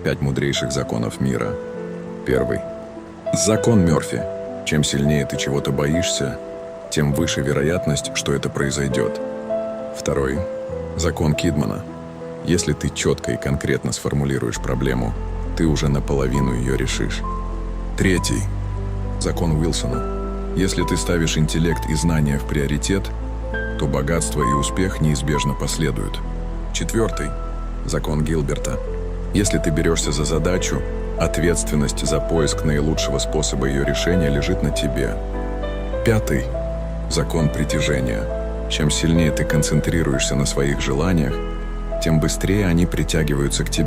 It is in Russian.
5 мудрейших законов мира. Первый. Закон Мёрфи. Чем сильнее ты чего-то боишься, тем выше вероятность, что это произойдет. Второй. Закон Кидмана. Если ты четко и конкретно сформулируешь проблему, ты уже наполовину ее решишь. Третий. Закон Уилсона. Если ты ставишь интеллект и знания в приоритет, то богатство и успех неизбежно последуют. Четвертый. Закон Гилберта. Если ты берешься за задачу, ответственность за поиск наилучшего способа ее решения лежит на тебе. Пятый. Закон притяжения. Чем сильнее ты концентрируешься на своих желаниях, тем быстрее они притягиваются к тебе.